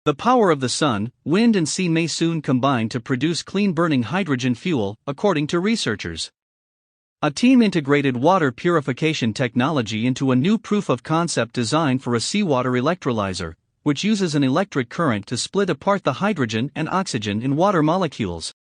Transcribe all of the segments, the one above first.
The power of the sun, wind, and sea may soon combine to produce clean burning hydrogen fuel, according to researchers. A team integrated water purification technology into a new proof of concept design for a seawater electrolyzer, which uses an electric current to split apart the hydrogen and oxygen in water molecules.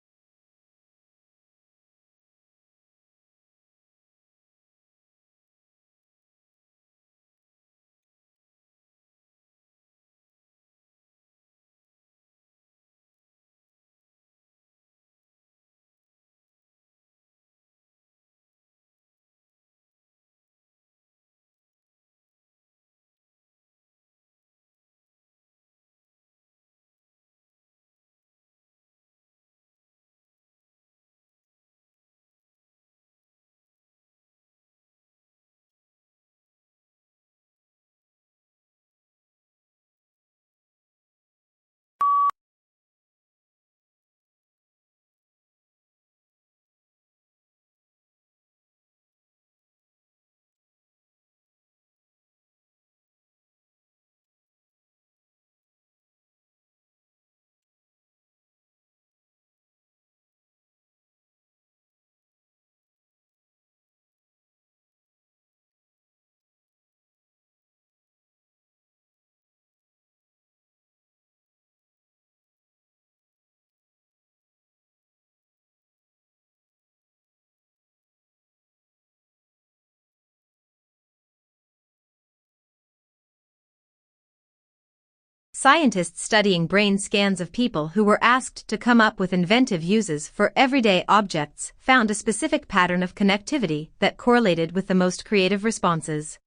Scientists studying brain scans of people who were asked to come up with inventive uses for everyday objects found a specific pattern of connectivity that correlated with the most creative responses.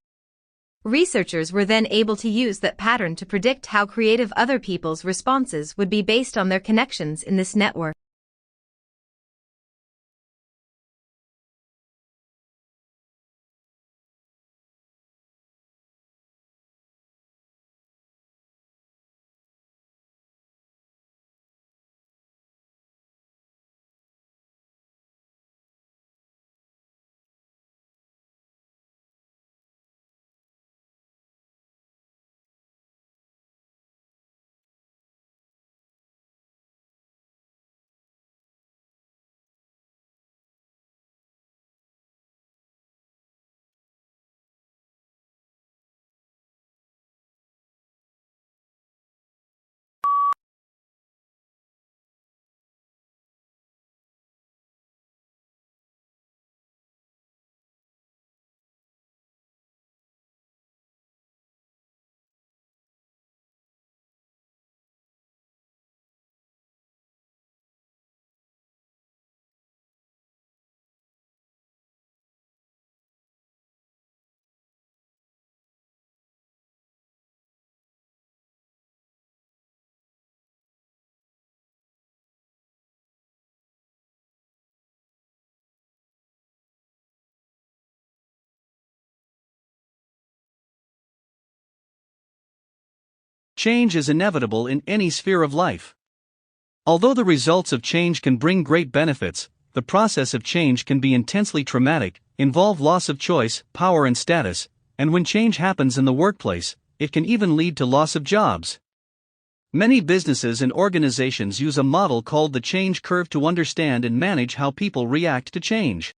Researchers were then able to use that pattern to predict how creative other people's responses would be based on their connections in this network. Change is inevitable in any sphere of life. Although the results of change can bring great benefits, the process of change can be intensely traumatic, involve loss of choice, power, and status, and when change happens in the workplace, it can even lead to loss of jobs. Many businesses and organizations use a model called the change curve to understand and manage how people react to change.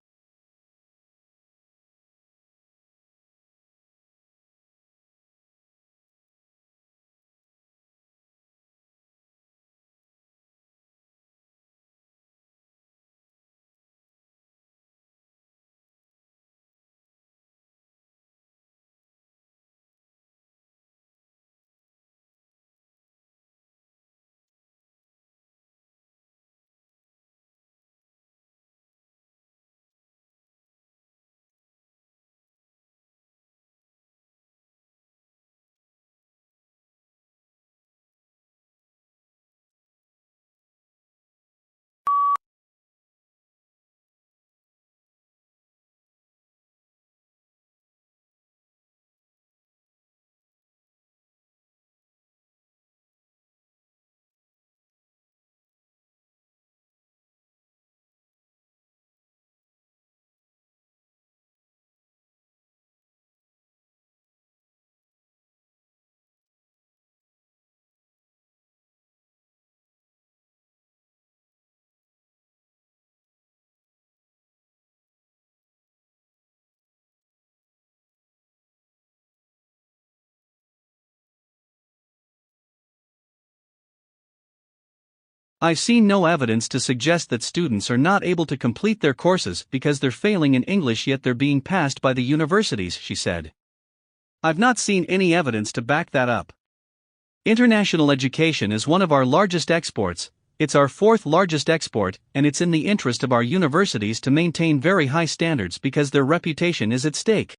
I've seen no evidence to suggest that students are not able to complete their courses because they're failing in English, yet they're being passed by the universities, she said. I've not seen any evidence to back that up. International education is one of our largest exports. It's our fourth largest export, and it's in the interest of our universities to maintain very high standards because their reputation is at stake.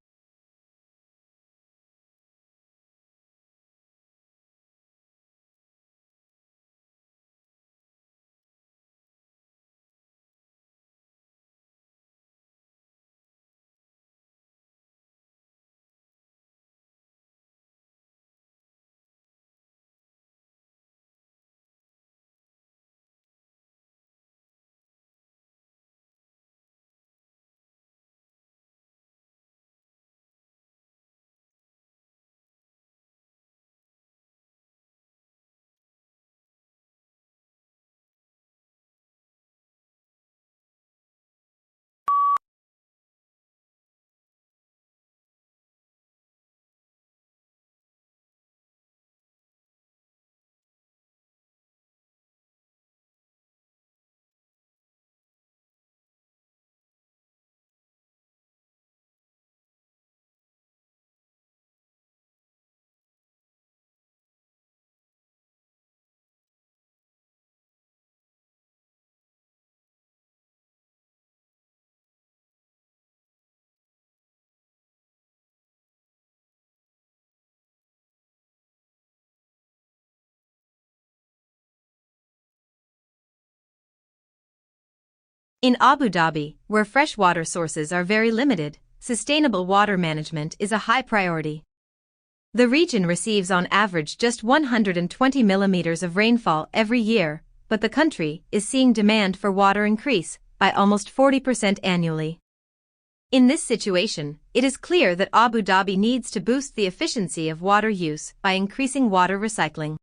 In Abu Dhabi, where freshwater sources are very limited, sustainable water management is a high priority. The region receives on average just 120 millimeters of rainfall every year, but the country is seeing demand for water increase by almost 40% annually. In this situation, it is clear that Abu Dhabi needs to boost the efficiency of water use by increasing water recycling.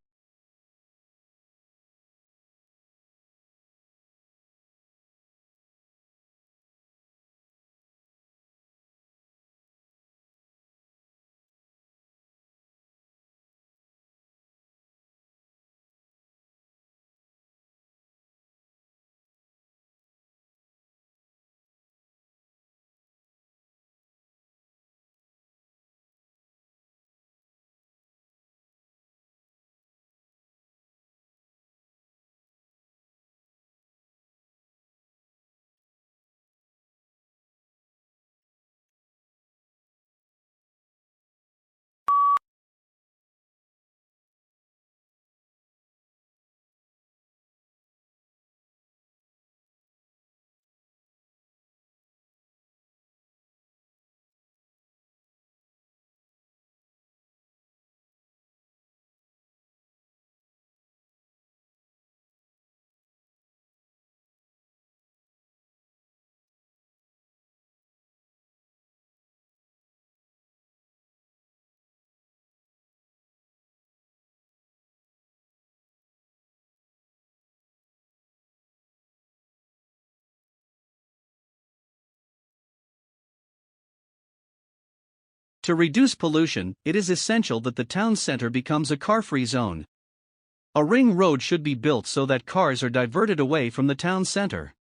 To reduce pollution, it is essential that the town center becomes a car-free zone. A ring road should be built so that cars are diverted away from the town center.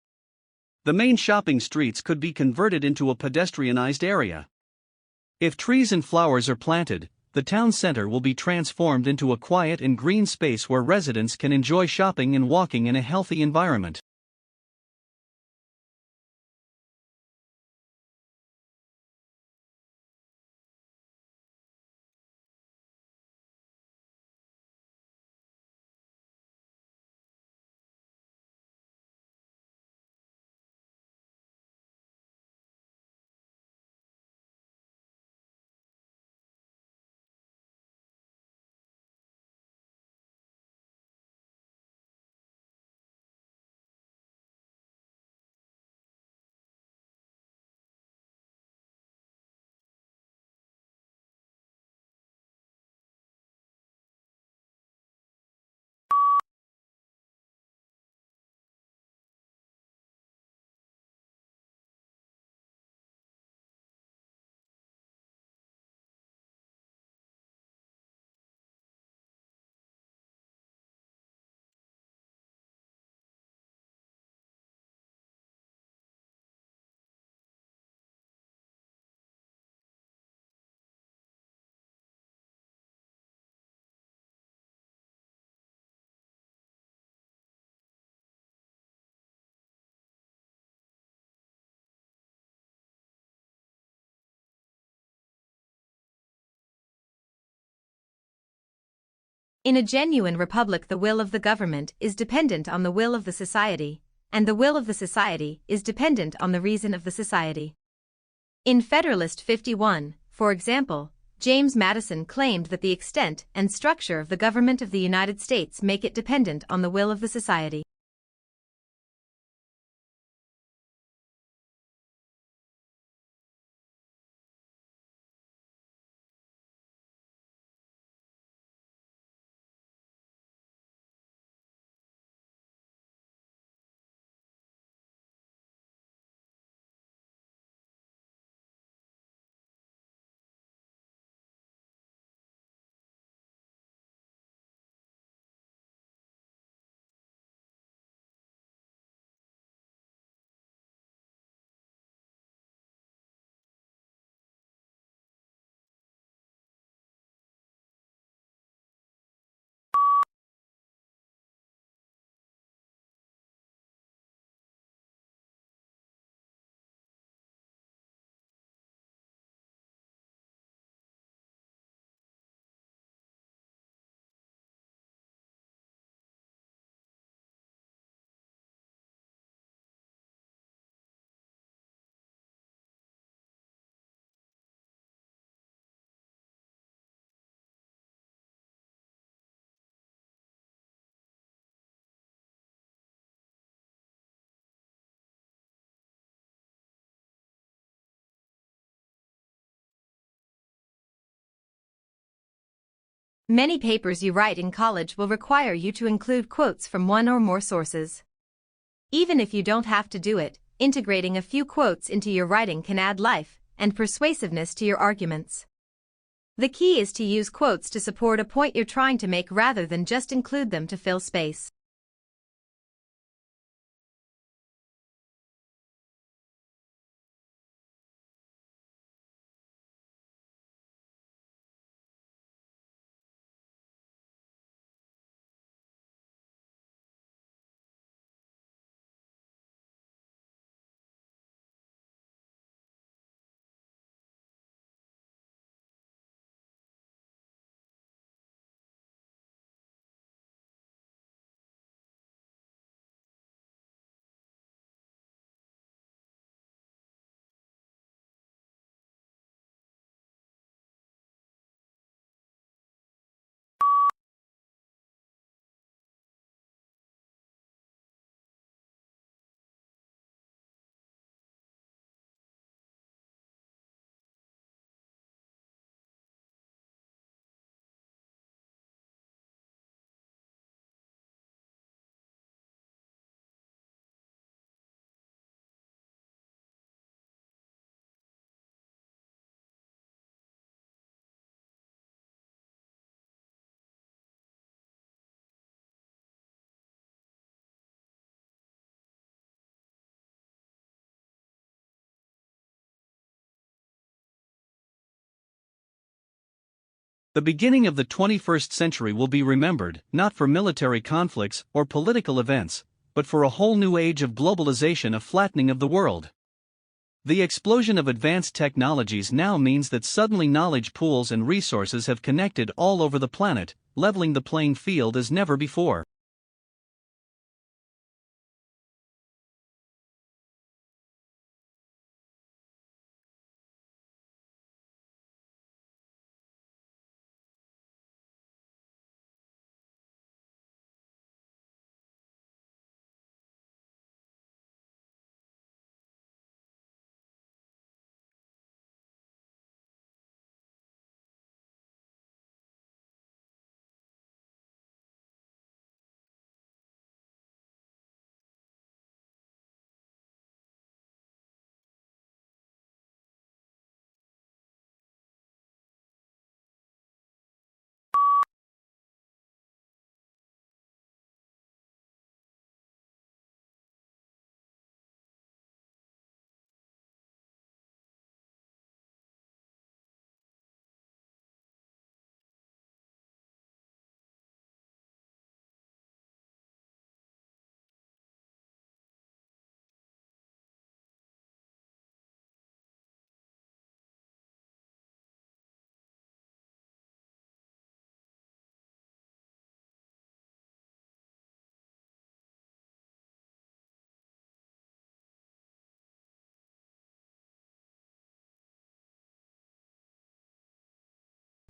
The main shopping streets could be converted into a pedestrianized area. If trees and flowers are planted, the town center will be transformed into a quiet and green space where residents can enjoy shopping and walking in a healthy environment. In a genuine republic, the will of the government is dependent on the will of the society, and the will of the society is dependent on the reason of the society. In Federalist 51, for example, James Madison claimed that the extent and structure of the government of the United States make it dependent on the will of the society. Many papers you write in college will require you to include quotes from one or more sources. Even if you don't have to do it, integrating a few quotes into your writing can add life and persuasiveness to your arguments. The key is to use quotes to support a point you're trying to make rather than just include them to fill space. The beginning of the 21st century will be remembered not for military conflicts or political events, but for a whole new age of globalization, a flattening of the world. The explosion of advanced technologies now means that suddenly knowledge pools and resources have connected all over the planet, leveling the playing field as never before.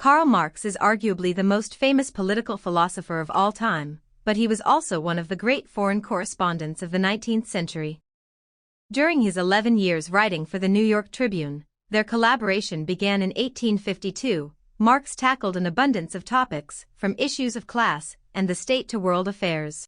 Karl Marx is arguably the most famous political philosopher of all time, but he was also one of the great foreign correspondents of the 19th century. During his 11 years writing for the New York Tribune, their collaboration began in 1852. Marx tackled an abundance of topics, from issues of class and the state to world affairs.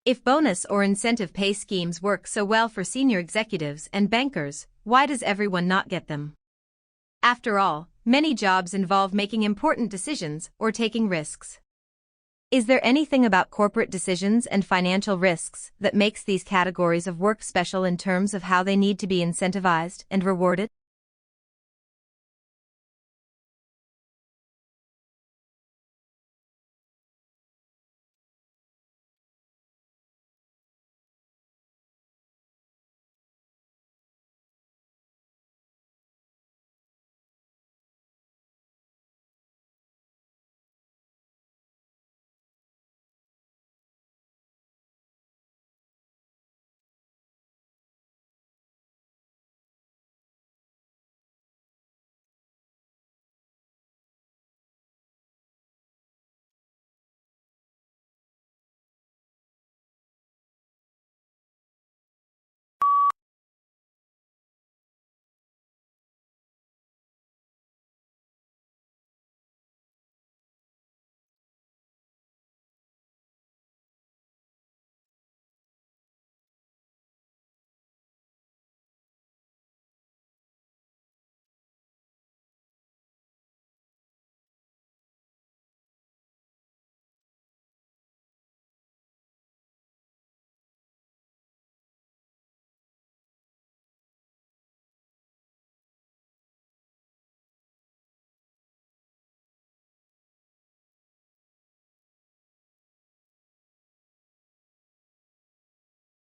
If bonus or incentive pay schemes work so well for senior executives and bankers, why does everyone not get them? After all, many jobs involve making important decisions or taking risks. Is there anything about corporate decisions and financial risks that makes these categories of work special in terms of how they need to be incentivized and rewarded?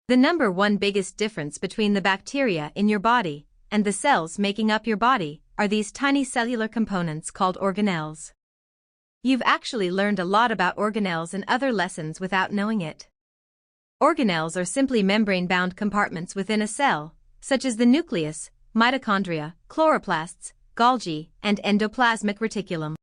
The number one biggest difference between the bacteria in your body and the cells making up your body are these tiny cellular components called organelles. You've actually learned a lot about organelles in other lessons without knowing it. Organelles are simply membrane-bound compartments within a cell, such as the nucleus, mitochondria, chloroplasts, Golgi, and endoplasmic reticulum.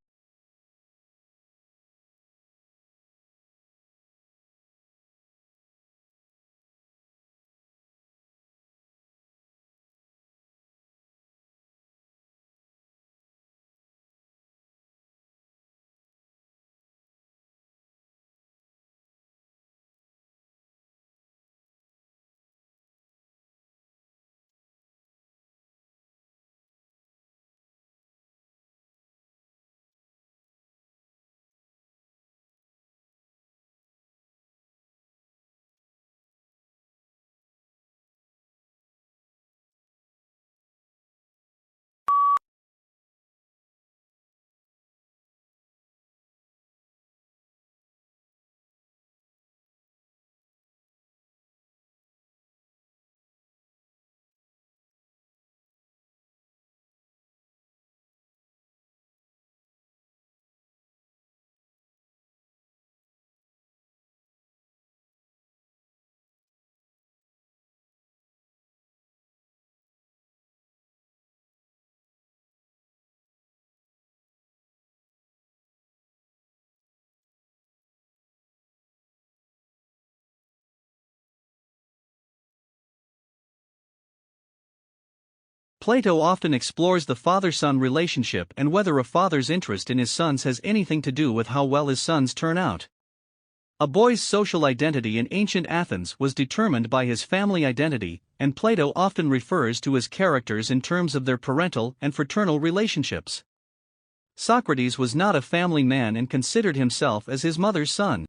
Plato often explores the father-son relationship and whether a father's interest in his sons has anything to do with how well his sons turn out. A boy's social identity in ancient Athens was determined by his family identity, and Plato often refers to his characters in terms of their parental and fraternal relationships. Socrates was not a family man and considered himself as his mother's son.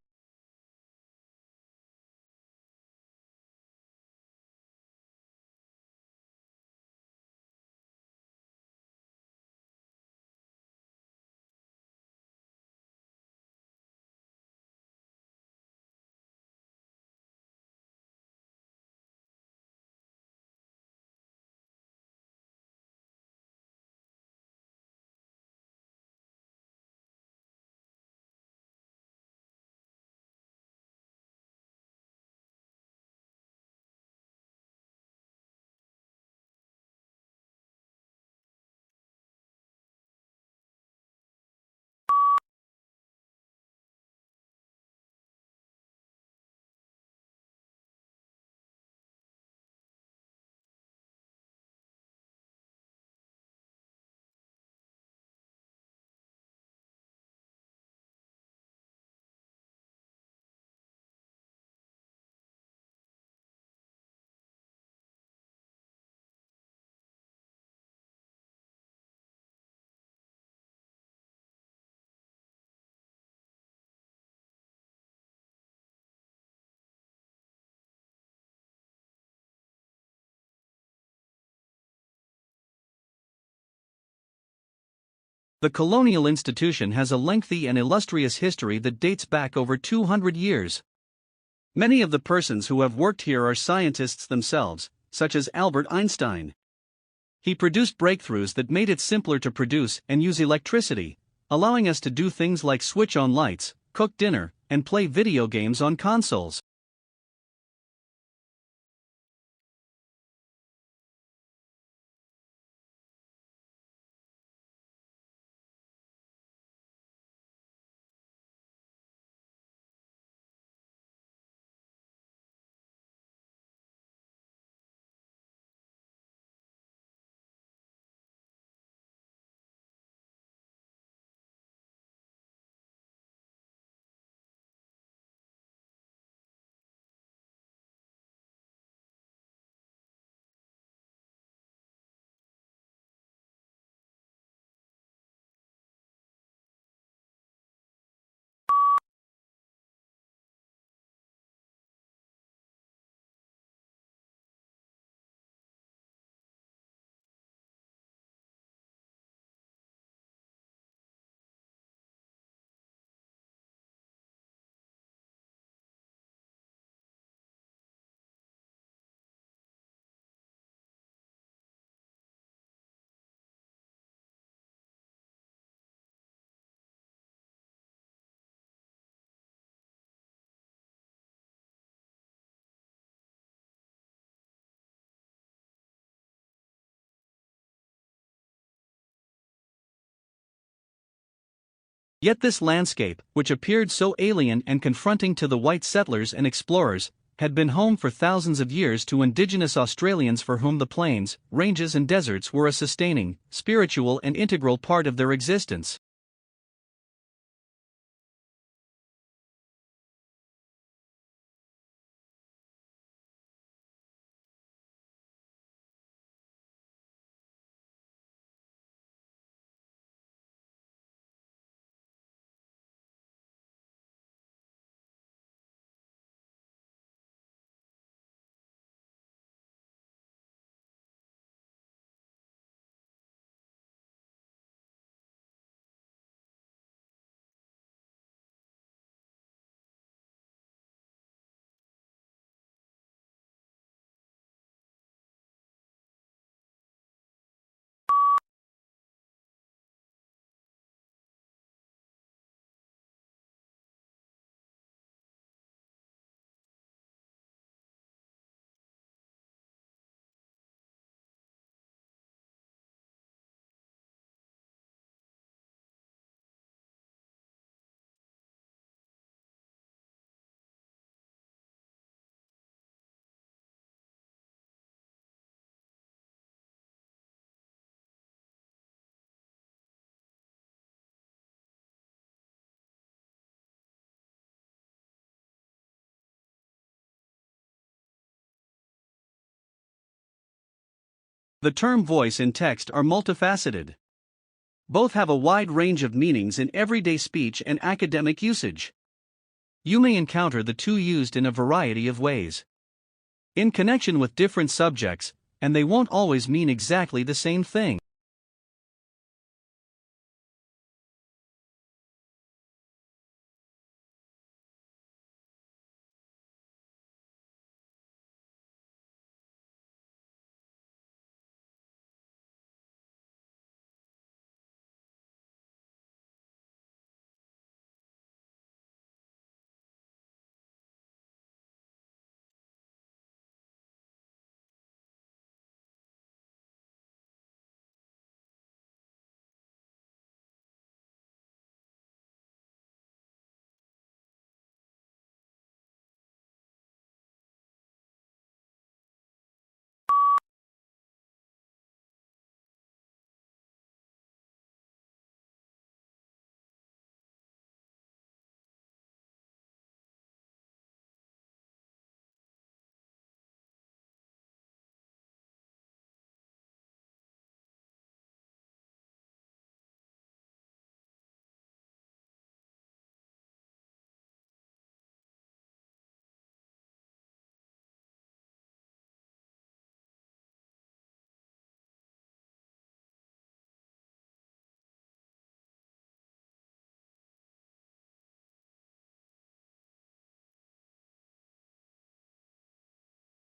The colonial institution has a lengthy and illustrious history that dates back over 200 years. Many of the persons who have worked here are scientists themselves, such as Albert Einstein. He produced breakthroughs that made it simpler to produce and use electricity, allowing us to do things like switch on lights, cook dinner, and play video games on consoles. Yet this landscape, which appeared so alien and confronting to the white settlers and explorers, had been home for thousands of years to indigenous Australians for whom the plains, ranges and deserts were a sustaining, spiritual and integral part of their existence. The term voice and text are multifaceted. Both have a wide range of meanings in everyday speech and academic usage. You may encounter the two used in a variety of ways, in connection with different subjects, and they won't always mean exactly the same thing.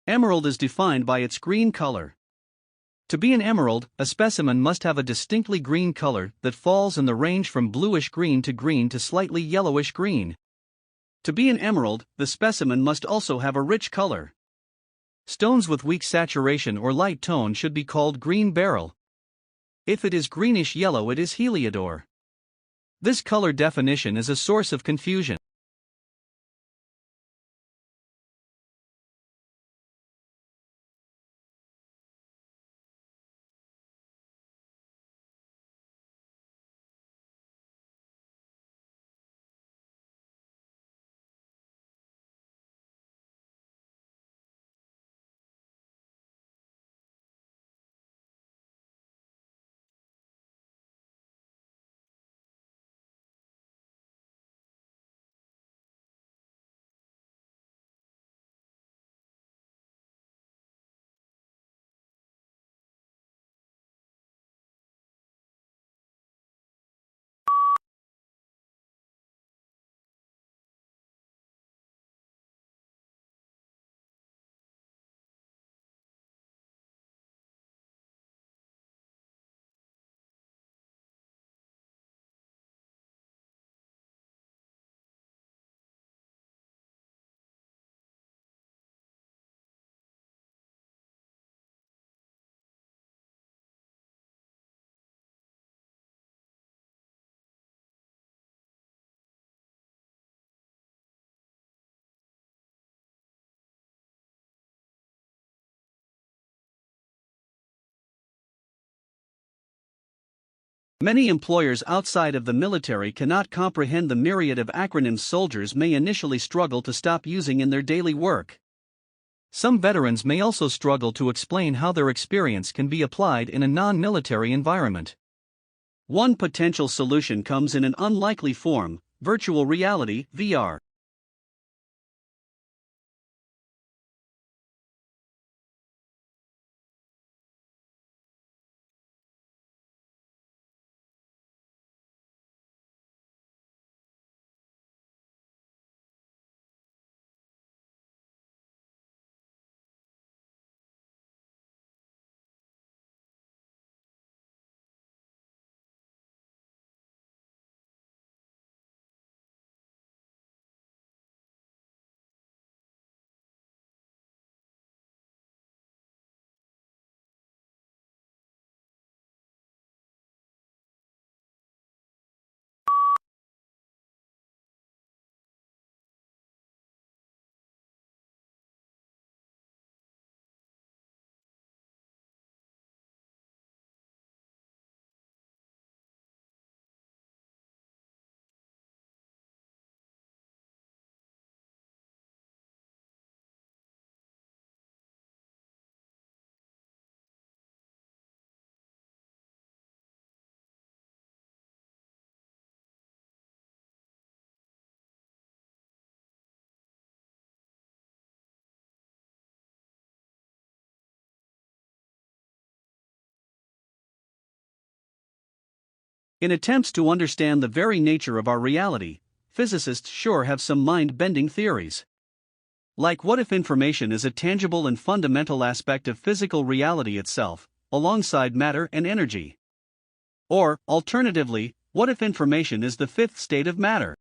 Emerald is defined by its green color. To be an emerald, a specimen must have a distinctly green color that falls in the range from bluish green to slightly yellowish green. To be an emerald, the specimen must also have a rich color. Stones with weak saturation or light tone should be called green beryl. If it is greenish yellow, it is heliodor. This color definition is a source of confusion. Many employers outside of the military cannot comprehend the myriad of acronyms soldiers may initially struggle to stop using in their daily work. Some veterans may also struggle to explain how their experience can be applied in a non-military environment. One potential solution comes in an unlikely form: virtual reality, VR. In attempts to understand the very nature of our reality, physicists sure have some mind-bending theories. Like, what if information is a tangible and fundamental aspect of physical reality itself, alongside matter and energy? Or, alternatively, what if information is the fifth state of matter?